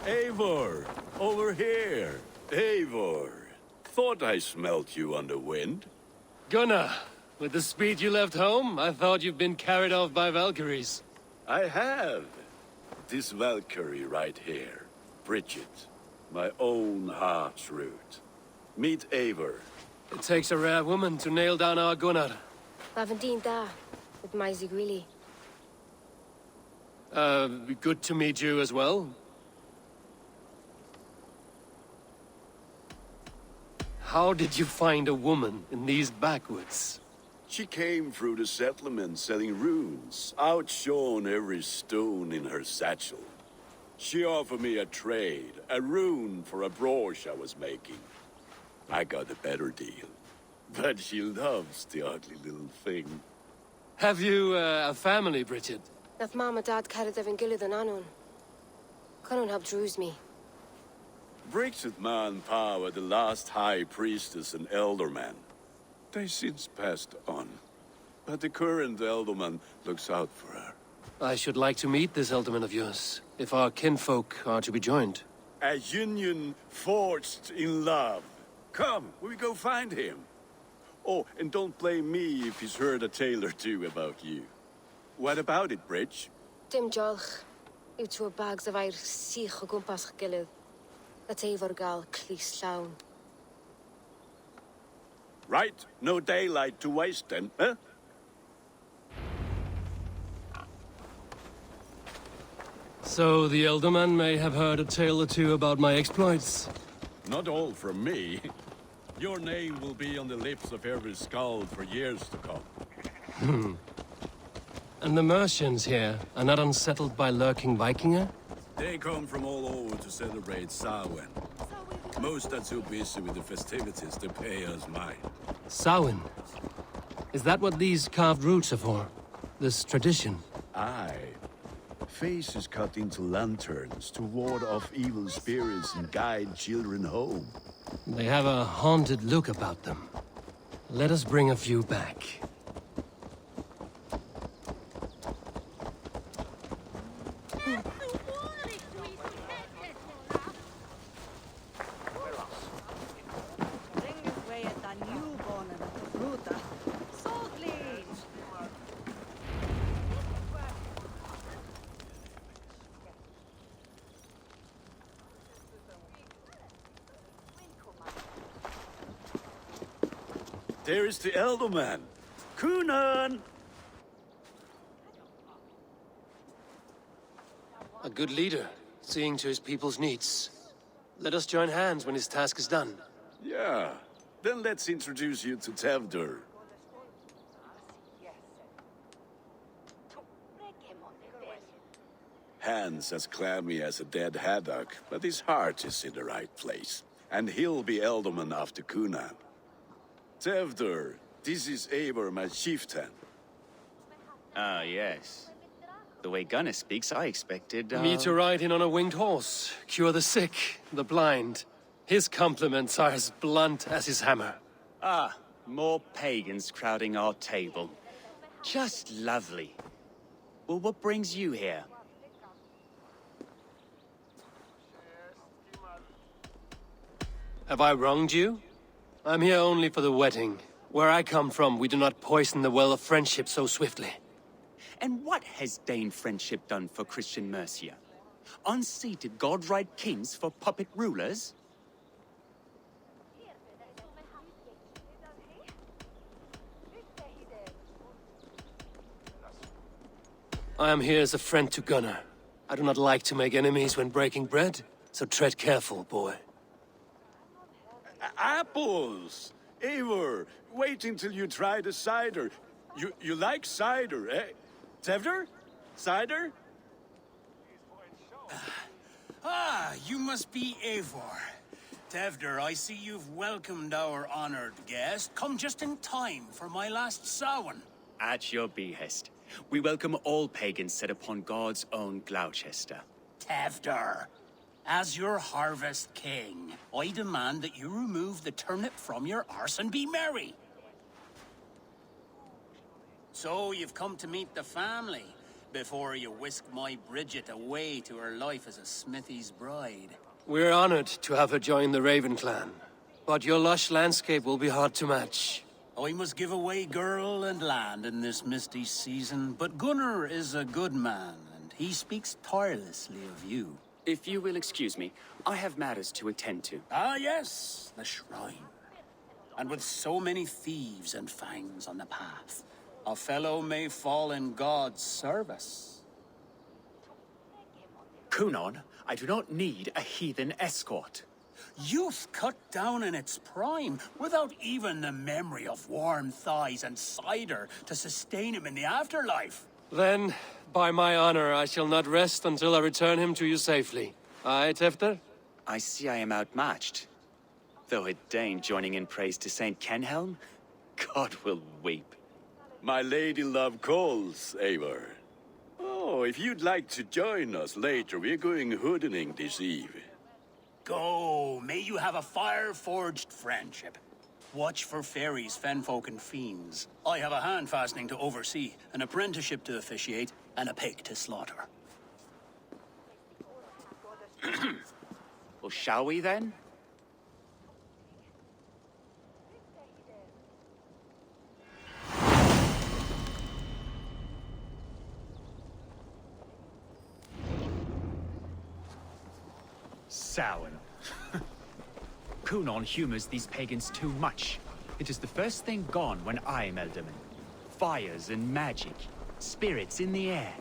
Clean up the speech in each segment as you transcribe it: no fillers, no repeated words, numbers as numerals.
Eivor! Over here! Eivor! Thought I smelt you on the wind. Gunnar, with the speed you left home, I thought you'd been carried off by Valkyries. I have. This Valkyrie right here. Bridget. My own heart's root. Meet Eivor. It takes a rare woman to nail down our Gunnar. Lavandine da, with my Zigwili. Good to meet you as well. How did you find a woman in these backwoods? She came through the settlement selling runes, outshone every stone in her satchel. She offered me a trade, a rune for a brooch I was making. I got a better deal. But she loves the ugly little thing. Have you a family, Bridget? Naf mama dad carried evan gilid an anun. Cannon have drews me. Bridget Ma and Pa were the last high priestess and elderman. They since passed on. But the current elderman looks out for her. I should like to meet this elderman of yours, if our kinfolk are to be joined. A union forged in love. Come, we go find him. Oh, and don't blame me if he's heard a tale or two about you. What about it, Bridge? Dim jolch. You two bags of air sich o gwmpas gilid. That Eivor gal clis llawn. Right, no daylight to waste then, huh? So the elderman may have heard a tale or two about my exploits. Not all from me. Your name will be on the lips of every skald for years to come. And the merchants here are not unsettled by lurking Vikinger? They come from all over to celebrate Samhain. Most are too busy with the festivities to pay us mind. Samhain? Is that what these carved roots are for? This tradition? Aye. Faces cut into lanterns to ward off evil spirits and guide children home. They have a haunted look about them. Let us bring a few back. There is the elderman. Kunan! A good leader, seeing to his people's needs. Let us join hands when his task is done. Yeah. Then let's introduce you to Tevdur. Hands as clammy as a dead haddock, but his heart is in the right place. And he'll be elderman after Kunan. Tevdur, this is Eivor, my chieftain. Ah, yes. The way Gunnar speaks, I expected, Me to ride in on a winged horse, cure the sick, the blind. His compliments are as blunt as his hammer. Ah, more pagans crowding our table. Just lovely. Well, what brings you here? Have I wronged you? I'm here only for the wedding. Where I come from, we do not poison the well of friendship so swiftly. And what has Dane friendship done for Christian Mercia? Unseated godright kings for puppet rulers? I am here as a friend to Gunnar. I do not like to make enemies when breaking bread, so tread careful, boy. Apples! Eivor, wait until you try the cider. You like cider, eh? Tevdur? Cider? Ah, you must be Eivor. Tevdur, I see you've welcomed our honored guest. Come just in time for my last Samhain. At your behest. We welcome all pagans set upon God's own Gloucester. Tevdur, as your harvest king, I demand that you remove the turnip from your arse and be merry. So you've come to meet the family. before you whisk my Bridget away to her life as a smithy's bride. We're honored to have her join the Raven clan. But your lush landscape will be hard to match. I must give away girl and land in this misty season, but Gunnar is a good man, and he speaks tirelessly of you. If you will excuse me, I have matters to attend to. Ah, yes, the shrine. And with so many thieves and fangs on the path, a fellow may fall in God's service. Kunon, I do not need a heathen escort. Youth cut down in its prime, without even the memory of warm thighs and cider to sustain him in the afterlife. Then, by my honor, I shall not rest until I return him to you safely. Aye, Tefter? I see I am outmatched. Though a Dane joining in praise to Saint Kenhelm, God will weep. My lady love calls, Eivor. Oh, if you'd like to join us later, we're going hoodening this eve. Go, may you have a fire-forged friendship. Watch for fairies, fenfolk, and fiends. I have a hand fastening to oversee, an apprenticeship to officiate, and a pig to slaughter. Well, shall we then? Samhain. Kunon humors these pagans too much. It is the first thing gone when I am Elderman. Fires and magic, spirits in the air.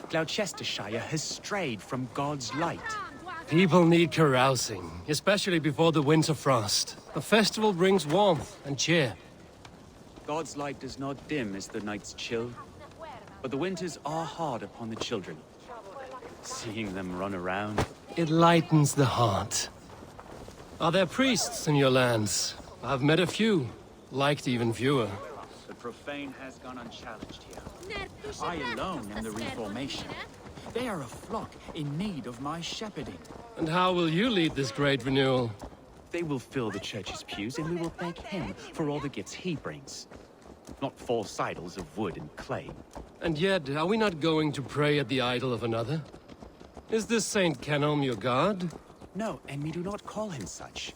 Gloucestershire has strayed from God's light. People need carousing, especially before the winter frost. A festival brings warmth and cheer. God's light does not dim as the nights chill, but the winters are hard upon the children. Seeing them run around. It lightens the heart. Are there priests in your lands? I've met a few, liked even fewer. The profane has gone unchallenged here. I alone am the Reformation. They are a flock in need of my shepherding. And how will you lead this great renewal? They will fill the church's pews, and we will thank him for all the gifts he brings. Not false idols of wood and clay. And yet, are we not going to pray at the idol of another? Is this Saint Kenhelm your god? No, and we do not call him such.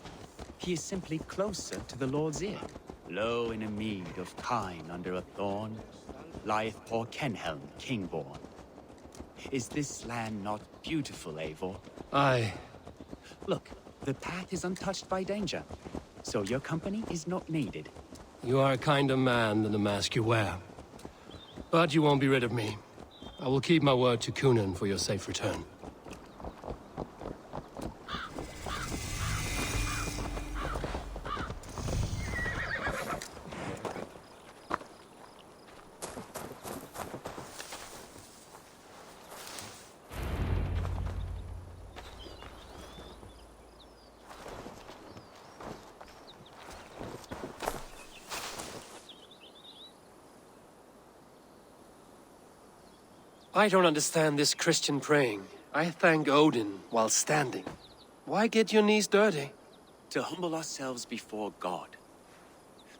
He is simply closer to the Lord's ear. Low in a mead of kine under a thorn, lieth poor Kenhelm, king-born. Is this land not beautiful, Eivor? Aye. Look, the path is untouched by danger, so your company is not needed. You are a kinder man than the mask you wear. But you won't be rid of me. I will keep my word to Kunan for your safe return. I don't understand this Christian praying. I thank Odin while standing. Why get your knees dirty? To humble ourselves before God.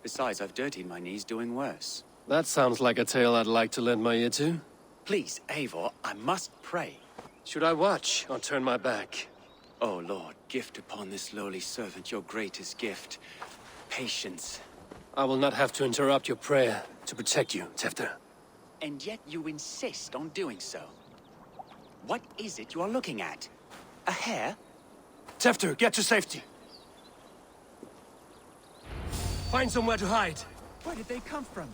Besides, I've dirtied my knees doing worse. That sounds like a tale I'd like to lend my ear to. Please, Eivor, I must pray. Should I watch or turn my back? Oh Lord, gift upon this lowly servant your greatest gift. Patience. I will not have to interrupt your prayer to protect you, Tefter. And yet you insist on doing so. What is it you are looking at? A hare? Tefter, get to safety. Find somewhere to hide. Where did they come from?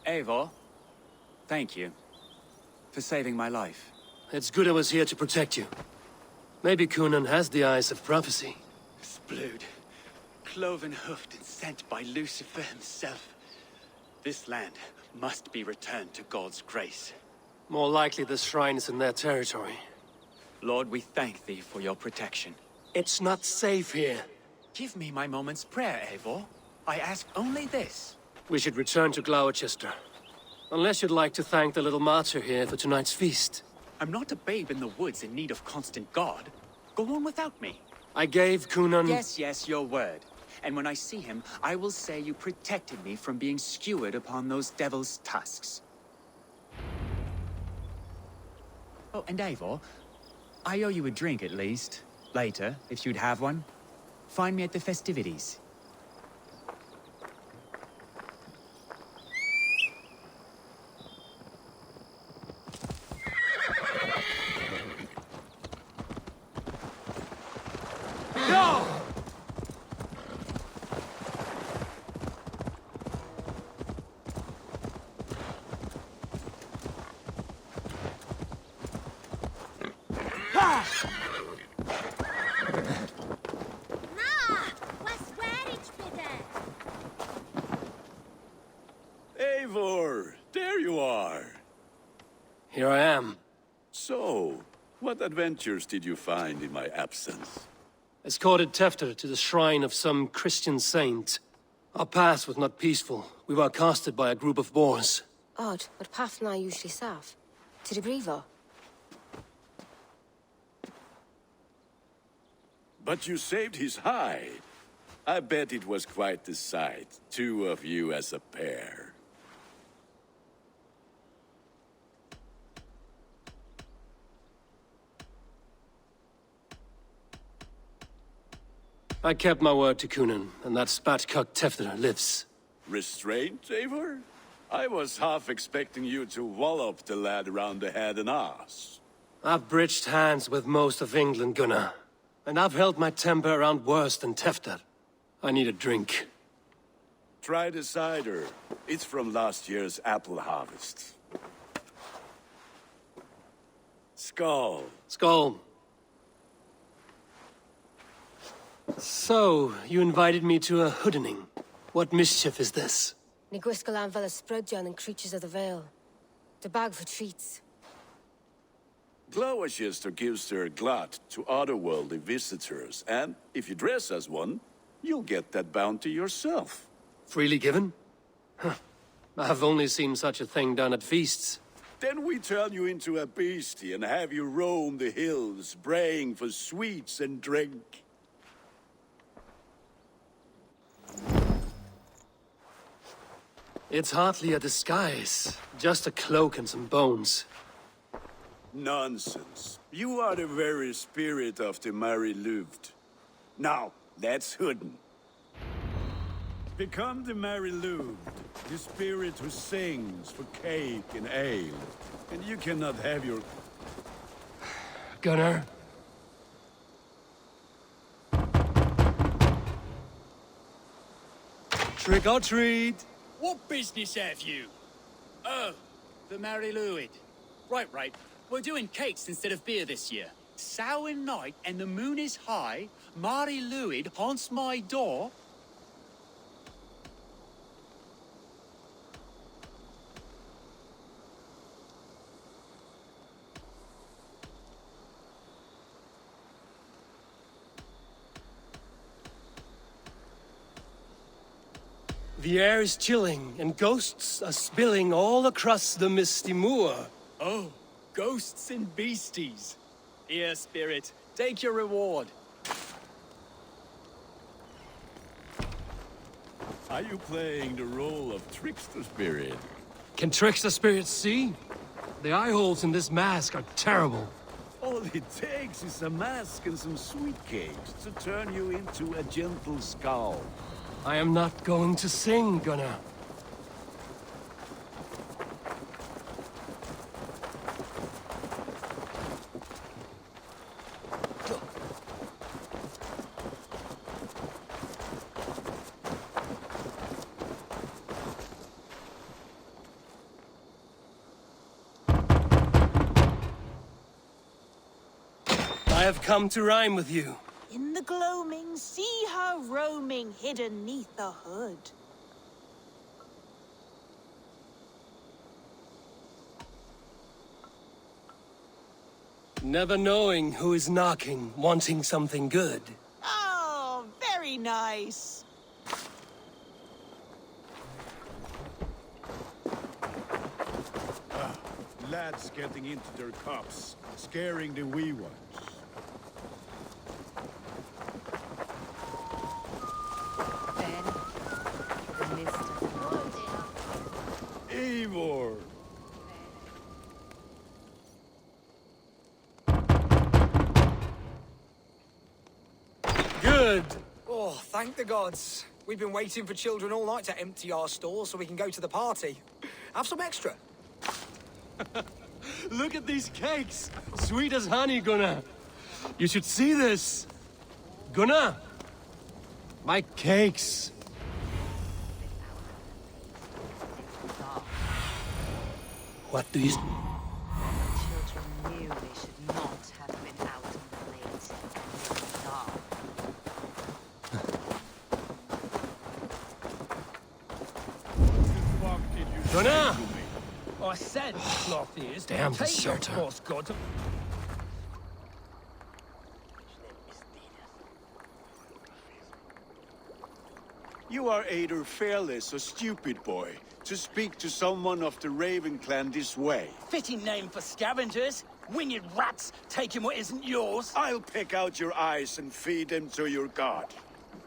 Eivor, thank you for saving my life. It's good I was here to protect you. Maybe Kunan has the eyes of prophecy. Splood. cloven-hoofed and sent by Lucifer himself. This land must be returned to God's grace. More likely the shrine is in their territory. Lord, we thank thee for your protection. It's not safe here. Give me my moment's prayer, Eivor. I ask only this. We should return to Gloucester. Unless you'd like to thank the little martyr here for tonight's feast. I'm not a babe in the woods in need of constant guard. Go on without me. I gave Cunan... Yes, your word. And when I see him, I will say you protected me from being skewered upon those devil's tusks. Oh, and Eivor, I owe you a drink at least. Later, if you'd have one. Find me at the festivities. No! Eivor, there you are. Here I am. So, what adventures did you find in my absence? Escorted Tefter to the shrine of some Christian saint. Our path was not peaceful. We were accosted by a group of boars. Odd, but path na usually safe. To the Bravo. But you saved his hide. I bet it was quite the sight, two of you as a pair. I kept my word to Cunan, and that spatcock Tefter lives. Restraint, Eivor? I was half expecting you to wallop the lad around the head and ass. I've bridged hands with most of England, Gunnar. And I've held my temper around worse than Tefter. I need a drink. Try the cider. It's from last year's apple harvest. Skull. Skull. So, you invited me to a hoodening. What mischief is this? Ni gwisgal an fel y Sprydjan and creatures of the Vale. The bag for treats. Gloucester gives their glut to otherworldly visitors, and if you dress as one, you'll get that bounty yourself. Freely given? Huh. I've only seen such a thing done at feasts. Then we turn you into a beastie and have you roam the hills, braying for sweets and drink. It's hardly a disguise. Just a cloak and some bones. Nonsense. You are the very spirit of the Mary Louved. Now, that's Hooden. Become the Mary Louved, the spirit who sings for cake and ale. And you cannot have your... Gunnar? Trick or treat! What business have you? Oh, the Mary Louid. Right. We're doing cakes instead of beer this year. Samhain night and the moon is high. Mary Louid haunts my door. The air is chilling, and ghosts are spilling all across the misty moor. Oh, ghosts and beasties. Here, spirit, take your reward. Are you playing the role of trickster spirit? Can trickster spirits see? The eye holes in this mask are terrible. All it takes is a mask and some sweet cakes to turn you into a gentle skull. I am not going to sing, Gunnar. I have come to rhyme with you. In the gloaming, see her roaming hidden neath the hood. Never knowing who is knocking, wanting something good. Oh, very nice. Lads getting into their cups, scaring the wee ones. Eivor! Good! Oh, thank the gods. We've been waiting for children all night to empty our stores so we can go to the party. Have some extra. Look at these cakes! Sweet as honey, Gunnar! You should see this! Gunnar! My cakes! What do you... Children knew they should not have been out on the late. Gunnar! I said cloth ears. Damn the Take your shelter. cross, God. You are either fearless or stupid, boy, to speak to someone of the Raven clan this way. Fitting name for scavengers. Winged rats taking what isn't yours. I'll pick out your eyes and feed them to your god.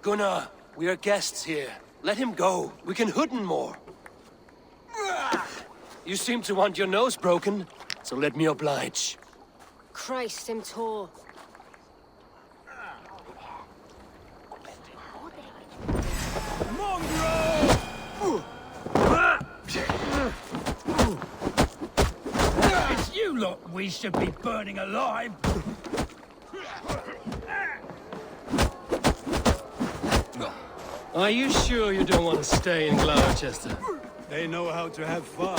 Gunnar, we are guests here. Let him go. We can hooden more. You seem to want your nose broken, so let me oblige. Christ, him tall. It's you lot we should be burning alive. Are you sure you don't want to stay in Gloucester? They know how to have fun.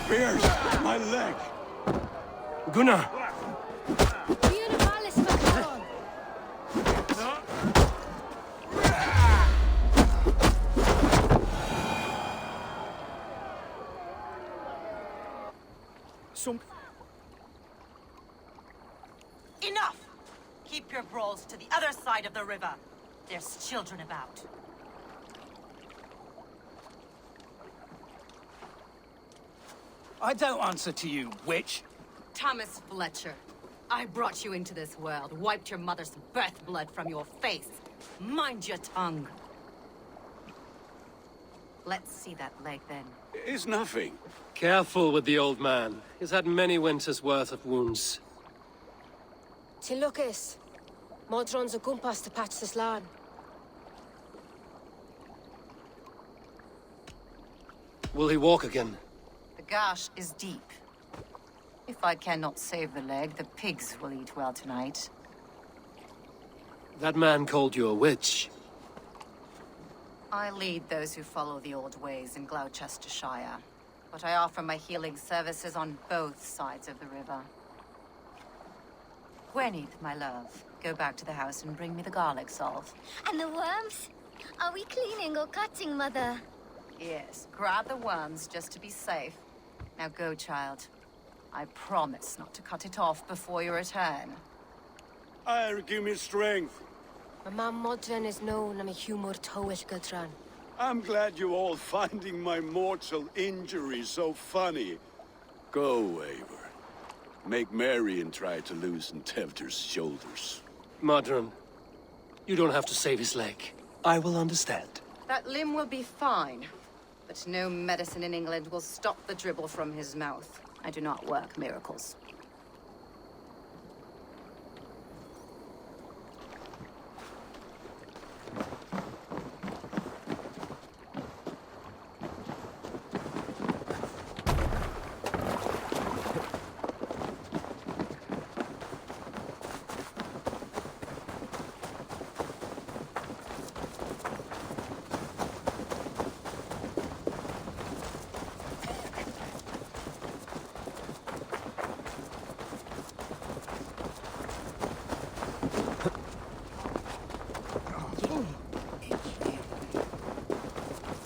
Spears! My leg! Gunnar! Enough! Keep your brawls to the other side of the river. There's children about. I don't answer to you, witch. Thomas Fletcher, I brought you into this world, wiped your mother's birth blood from your face. Mind your tongue. Let's see that leg, then. It's nothing. Careful with the old man. He's had many winters' worth of wounds. Till Lucas. Modron's a gumpas to patch this land. Will he walk again? The gash is deep. If I cannot save the leg, the pigs will eat well tonight. That man called you a witch. I lead those who follow the old ways in Gloucestershire, but I offer my healing services on both sides of the river. Gweneth, my love, go back to the house and bring me the garlic salt. And the worms? Are we cleaning or cutting, Mother? Yes, grab the worms just to be safe. Now go, child. I promise not to cut it off before your return. I'll give me strength. My mam Modron is known am a humor towish gudran. I'm glad you all finding my mortal injury so funny. Go, Eivor. Make merry and try to loosen Tevder's shoulders. Modron, you don't have to save his leg. I will understand. That limb will be fine. But no medicine in England will stop the dribble from his mouth. I do not work miracles.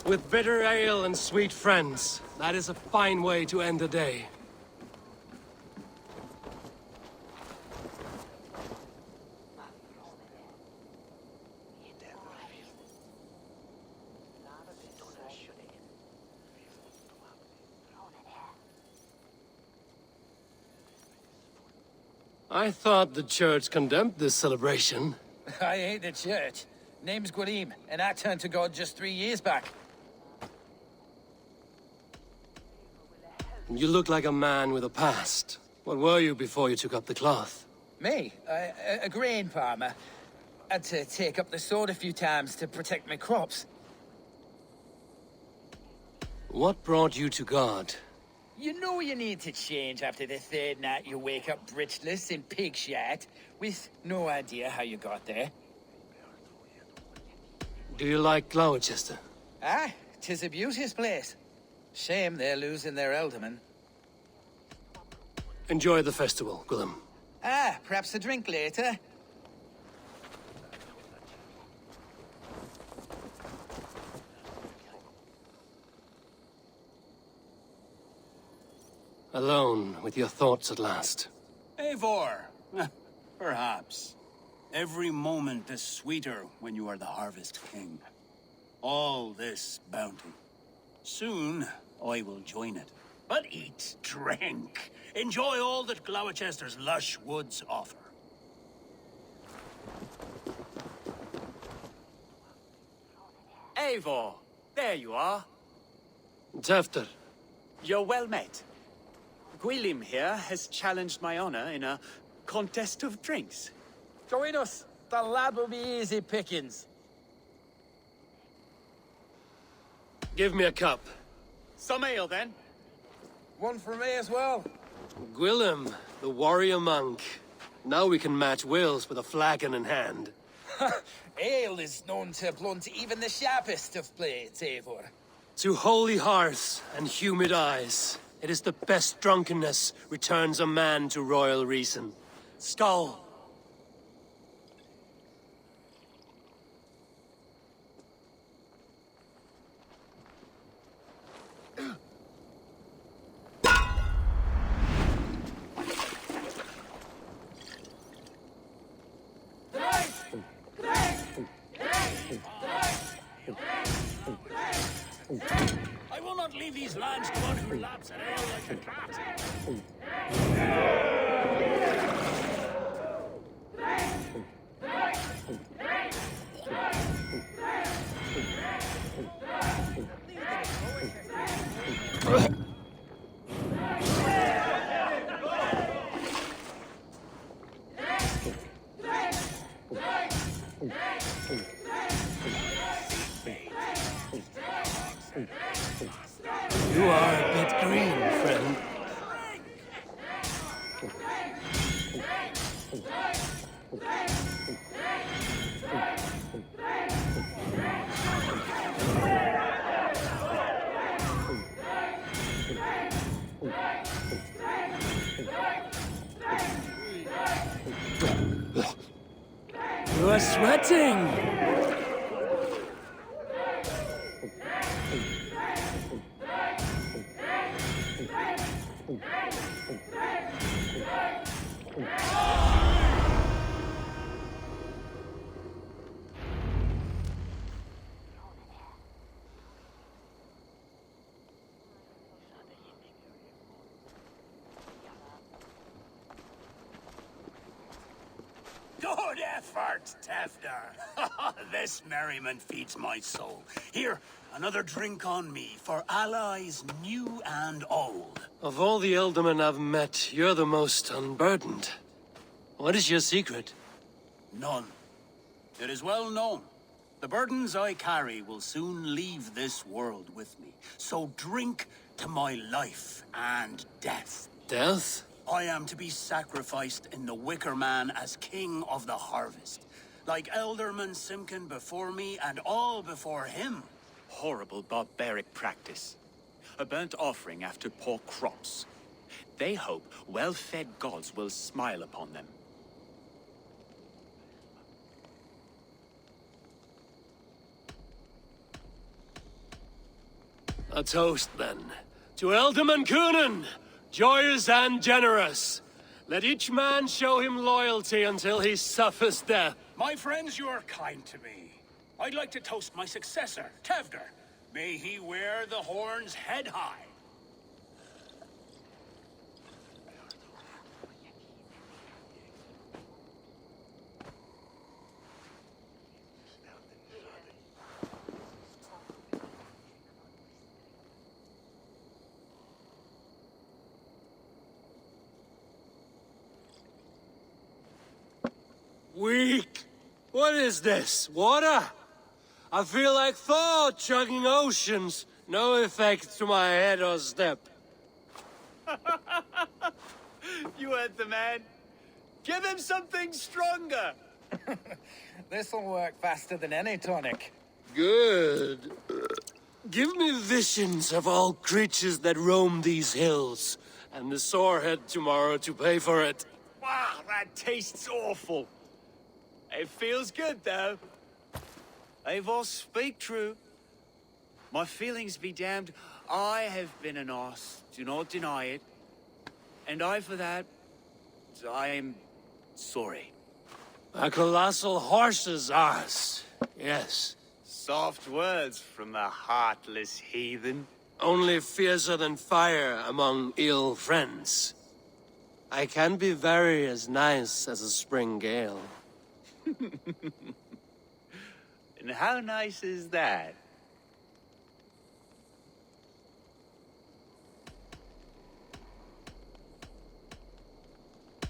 With bitter ale and sweet friends, that is a fine way to end the day. I thought the church condemned this celebration. I hate the church. Name's Gwarim, and I turned to God just 3 years back. You look like a man with a past. What were you before you took up the cloth? Me? A grain farmer. Had to take up the sword a few times to protect my crops. What brought you to God? You know you need to change after the third night you wake up britchless in pig shit, with no idea how you got there. Do you like Gloucester? Ah, 'tis a beauteous place. Shame they're losing their alderman. Enjoy the festival, Gwilym. Ah, perhaps a drink later. Alone with your thoughts at last. Eivor, perhaps. Every moment is sweeter when you are the Harvest King. All this bounty. Soon, I will join it. But eat, drink, enjoy all that Gloucester's lush woods offer. Eivor, there you are. Tefter. You're well met. Gwilym here has challenged my honor in a contest of drinks. Join us. The lad will be easy pickings. Give me a cup. Some ale, then. One for me as well. Gwilym, the warrior monk. Now we can match Wales with a flagon in hand. Ale is known to blunt even the sharpest of blades, Eivor. To holy hearths and humid eyes, it is the best drunkenness returns a man to royal reason. Skull. I will not leave these lands to one who laps at ale like a cat. You are a bit green, friend. You are sweating! Go effort, Tefner. This merriment feeds my soul. Here, another drink on me for allies new and old. Of all the Eldermen I've met, you're the most unburdened. What is your secret? None. It is well known. The burdens I carry will soon leave this world with me. So drink to my life and death. Death? I am to be sacrificed in the Wicker Man as king of the harvest. Like Elderman Simkin before me and all before him. Horrible barbaric practice. A burnt offering after poor crops. They hope well-fed gods will smile upon them. A toast, then. To Elderman Coonan, joyous and generous. Let each man show him loyalty until he suffers death. My friends, you are kind to me. I'd like to toast my successor, Tevder. May he wear the horns head high. Weak. What is this? Water? I feel like Thor chugging oceans. No effect to my head or step. You heard the man. Give him something stronger. This'll work faster than any tonic. Good. Give me visions of all creatures that roam these hills, and the sorehead tomorrow to pay for it. Wow, that tastes awful. It feels good, though. Eivor, speak true. My feelings be damned. I have been an arse, do not deny it. And I, for that, I am sorry. A colossal horse's arse, yes. Soft words from a heartless heathen. Only fiercer than fire among ill friends. I can be very as nice as a spring gale. And how nice is that?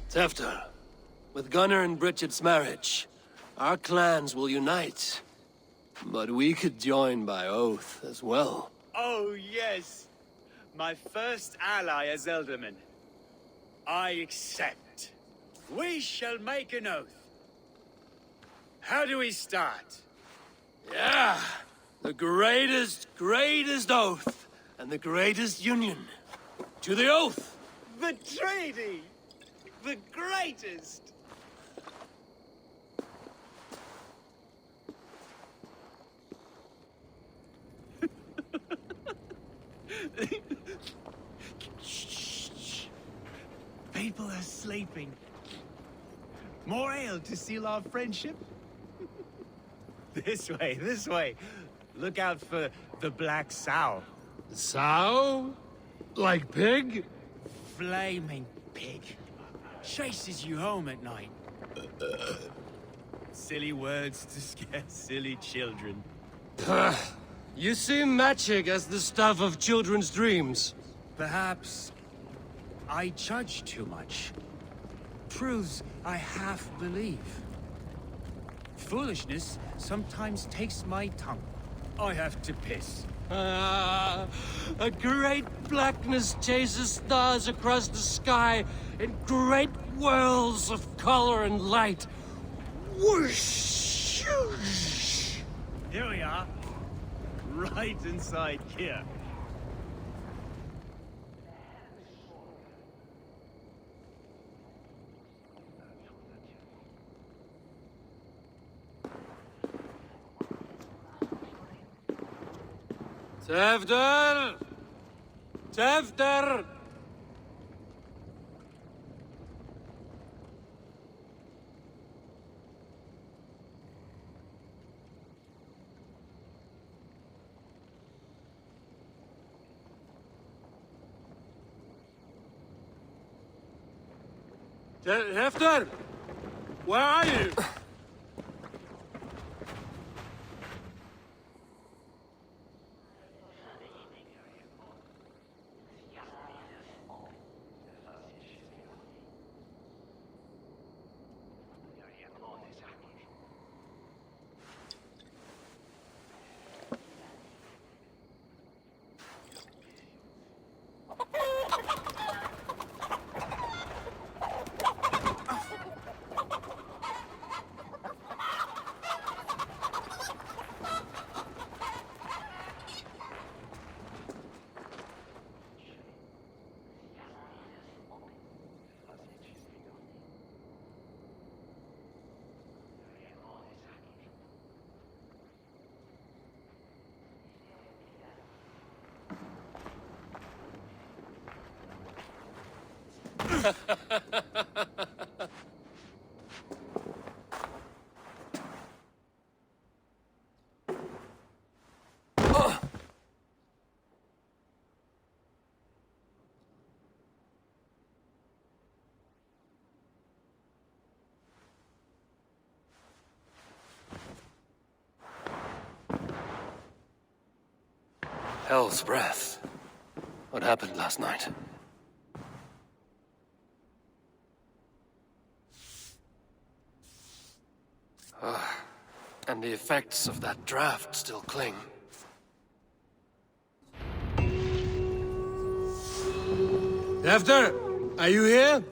Tefter, with Gunnar and Bridget's marriage, our clans will unite. But we could join by oath as well. Oh, yes. My first ally as Elderman. I accept. We shall make an oath. How do we start? Yeah, the greatest oath, and the greatest union. To the oath! The treaty! The greatest! Shh. People are sleeping. More ale to seal our friendship? This way. Look out for the black sow. Sow? Like pig? Flaming pig. Chases you home at night. Silly words to scare silly children. You see magic as the stuff of children's dreams. Perhaps I judge too much. Truths I half believe. Foolishness sometimes takes my tongue. I have to piss. A great blackness chases stars across the sky in great whirls of color and light. Whoosh! Here we are. Right inside here. Tefter! Tefter! Tefter! Where are you? Hell's breath. What happened last night? And the effects of that draft still cling. Tefter, are you here?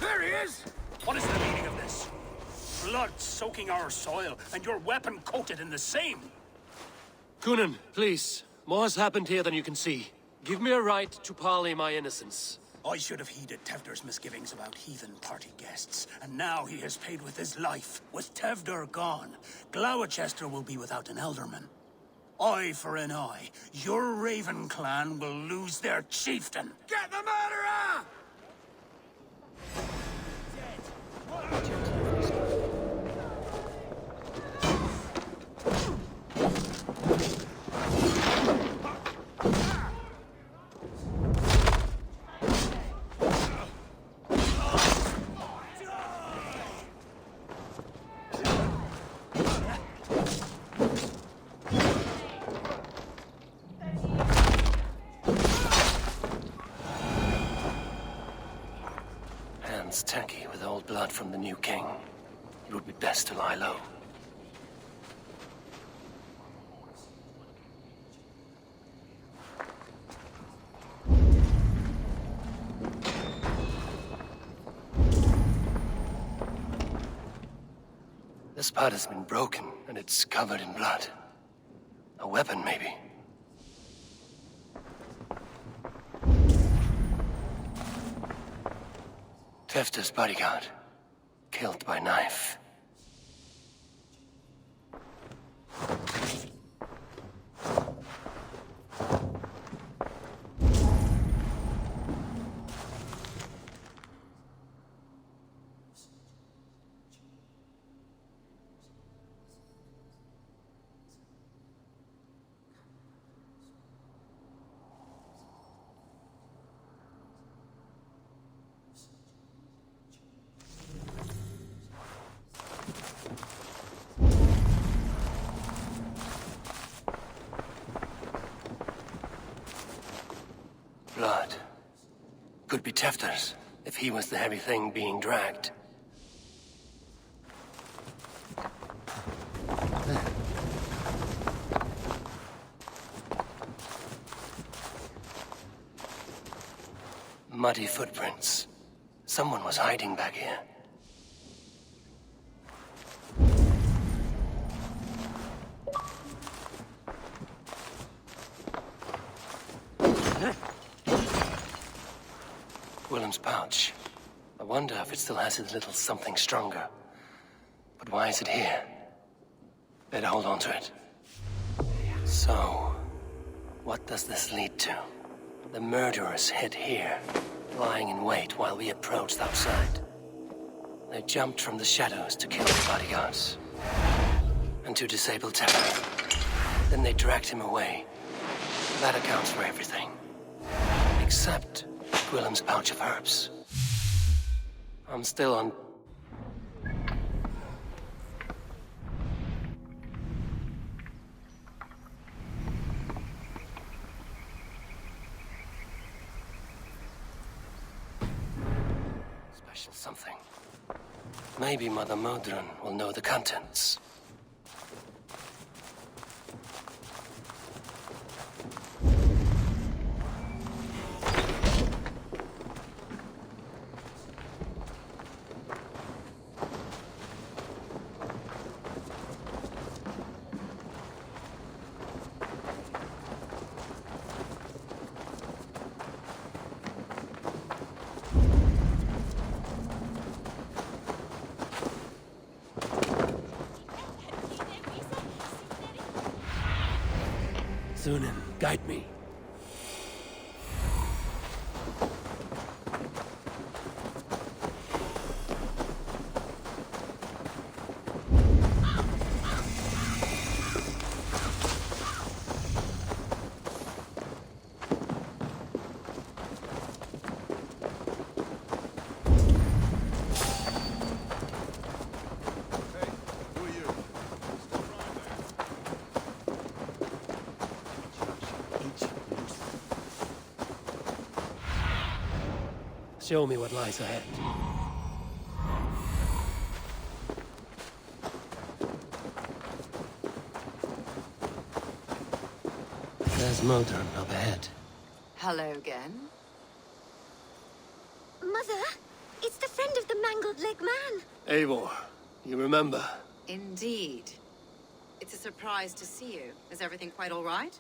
There he is! What is the meaning of this? Blood soaking our soil, and your weapon coated in the same! Coonan, please. More has happened here than you can see. Give me a right to parley my innocence. I should have heeded Tevder's misgivings about heathen party guests, and now he has paid with his life. With Tevder gone, Gloucester will be without an elderman. Eye for an eye, your Raven clan will lose their chieftain. Get the murderer! Hands tacky with old blood from the new king. It would be best to lie low. This part has been broken, and it's covered in blood. A weapon, maybe. Tefter's bodyguard. Killed by knife. Blood. Could be Tefter's, if he was the heavy thing being dragged. Muddy footprints. Someone was hiding back here. Willem's pouch. I wonder if it still has his little something stronger. But why is it here? Better hold on to it. So, what does this lead to? The murderers hid here, lying in wait while we approached outside. They jumped from the shadows to kill the bodyguards. And to disable Tefter. Then they dragged him away. That accounts for everything. Except Willem's pouch of herbs. I'm still on... Special something. Maybe Mother Modron will know the contents. Thunin, guide me. Show me what lies ahead. There's Modern up ahead. Hello again. Mother, it's the friend of the mangled leg man. Eivor, you remember? Indeed. It's a surprise to see you. Is everything quite all right?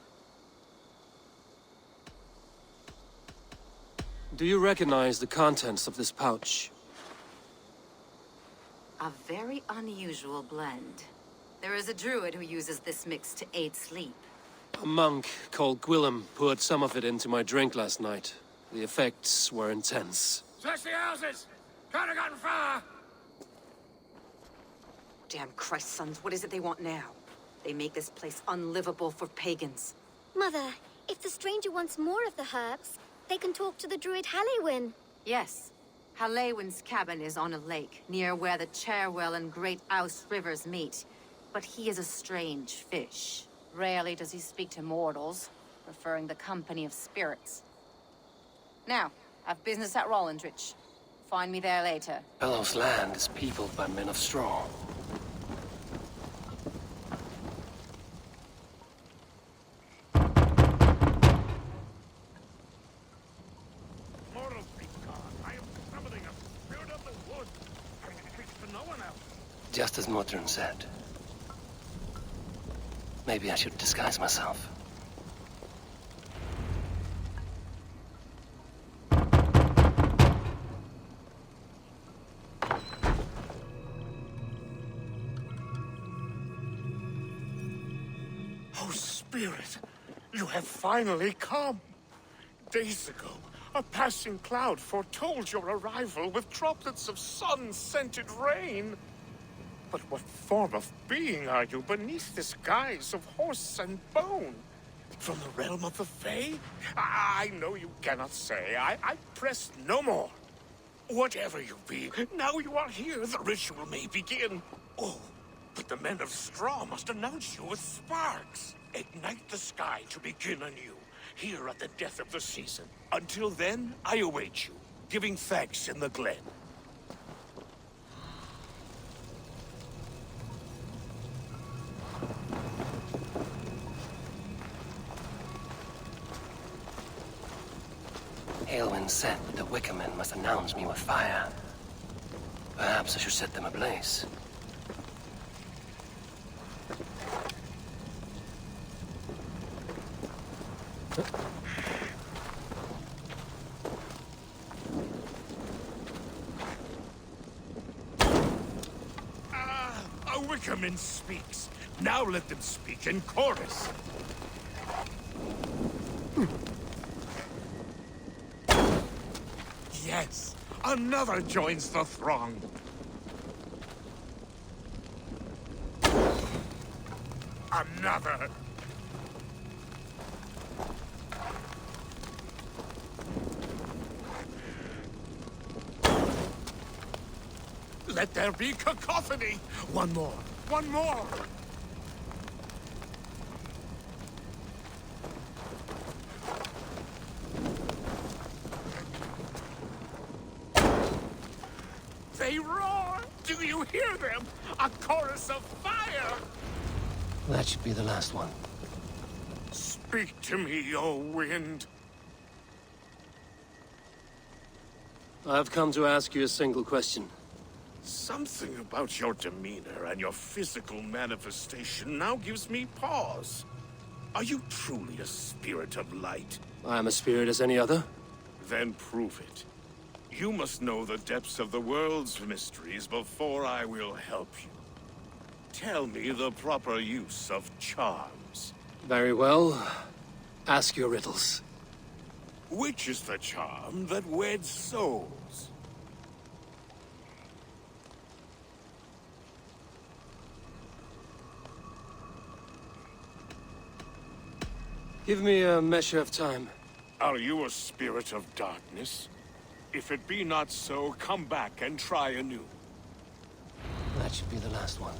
Do you recognize the contents of this pouch? A very unusual blend. There is a druid who uses this mix to aid sleep. A monk called Gwillem poured some of it into my drink last night. The effects were intense. Search the houses! Can't have gotten far! Damn Christ, sons, what is it they want now? They make this place unlivable for pagans. Mother, if the stranger wants more of the herbs, they can talk to the druid Halewyn. Yes. Halewyn's cabin is on a lake, near where the Cherwell and Great Ouse rivers meet. But he is a strange fish. Rarely does he speak to mortals, preferring the company of spirits. Now, I've business at Rollindrich. Find me there later. Bellows land is peopled by men of straw. Just as Modern said. Maybe I should disguise myself. Oh, Spirit, you have finally come. Days ago, a passing cloud foretold your arrival with droplets of sun-scented rain. But what form of being are you beneath this guise of horse and bone? From the realm of the Fae? I know you cannot say. I press no more. Whatever you be, now you are here, the ritual may begin. Oh, but the men of straw must announce you with sparks. Ignite the sky to begin anew, here at the death of the season. Until then, I await you, giving thanks in the glen. Halewyn said the Wickermen must announce me with fire. Perhaps I should set them ablaze. A Wickerman speaks. Now let them speak in chorus. Yes, another joins the throng. Another. Let there be cacophony. One more. One more. They roar! Do you hear them? A chorus of fire! That should be the last one. Speak to me, O wind. I've come to ask you a single question. Something about your demeanor and your physical manifestation now gives me pause. Are you truly a spirit of light? I am a spirit as any other. Then prove it. You must know the depths of the world's mysteries before I will help you. Tell me the proper use of charms. Very well. Ask your riddles. Which is the charm that weds souls? Give me a measure of time. Are you a spirit of darkness? If it be not so, come back and try anew. That should be the last one.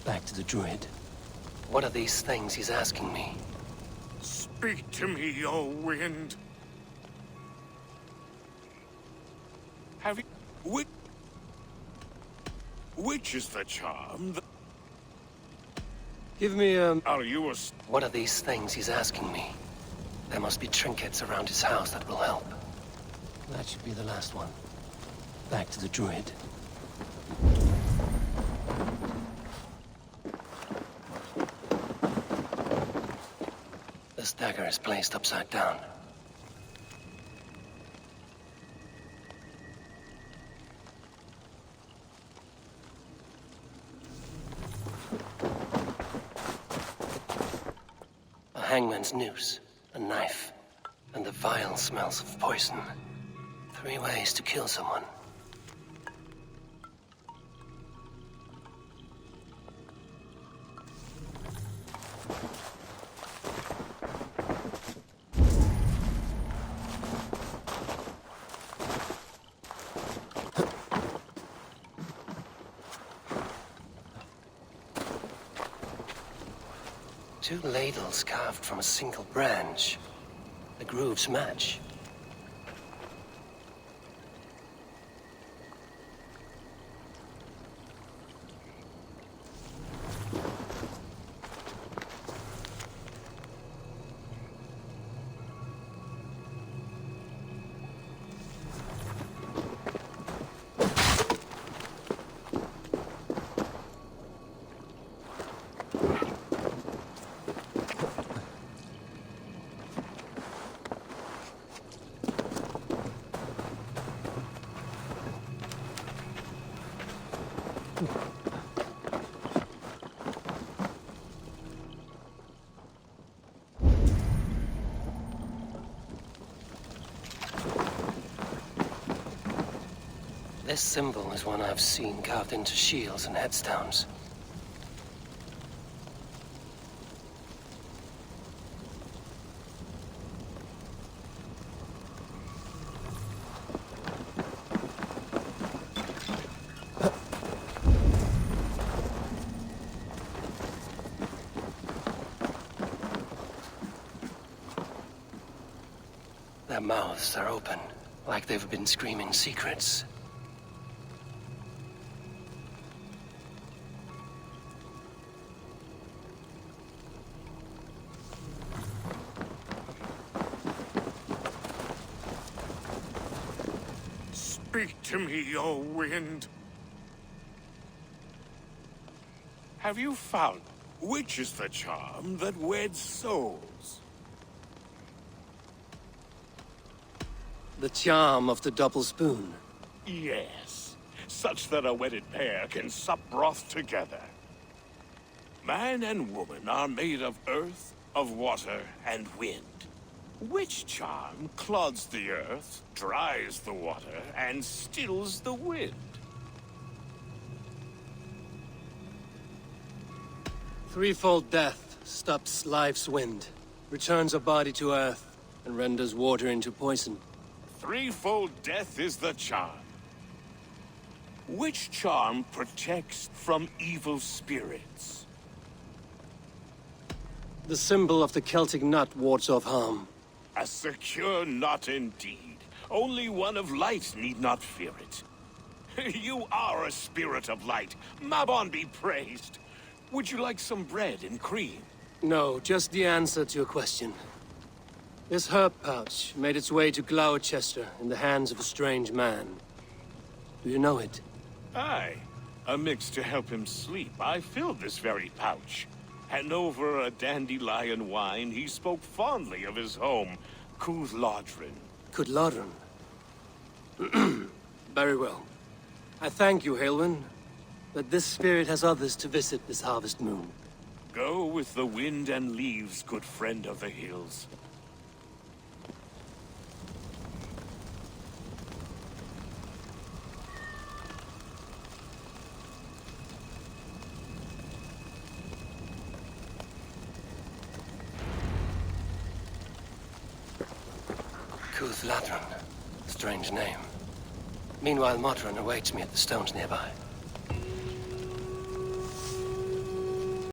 Back to the druid. What are these things he's asking me? Speak to me, O wind. Have you... Which is the charm that... Give me a... Are you a... What are these things he's asking me? There must be trinkets around his house that will help. That should be the last one. Back to the druid. This dagger is placed upside down. A hangman's noose, a knife, and the vile smells of poison. 3 ways to kill someone. Two ladles carved from a single branch. The grooves match. This symbol is one I've seen carved into shields and headstones. Their mouths are open, like they've been screaming secrets. Speak to me, O wind. Have you found which is the charm that weds souls? The charm of the double spoon. Yes, such that a wedded pair can sup broth together. Man and woman are made of earth, of water, and wind. Which charm clods the earth, dries the water, and stills the wind? Threefold death stops life's wind, returns a body to earth, and renders water into poison. Threefold death is the charm. Which charm protects from evil spirits? The symbol of the Celtic nut wards off harm. A secure knot indeed. Only one of light need not fear it. You are a spirit of light. Mabon be praised. Would you like some bread and cream? No, just the answer to your question. This herb pouch made its way to Gloucester in the hands of a strange man. Do you know it? Aye. A mix to help him sleep. I filled this very pouch. And over a dandelion wine, he spoke fondly of his home, Cúlodrin. Cúlodrin? Very well. I thank you, Halwyn, but this spirit has others to visit this harvest moon. Go with the wind and leaves, good friend of the hills. Kuth Ladron. Strange name. Meanwhile, Modron awaits me at the stones nearby.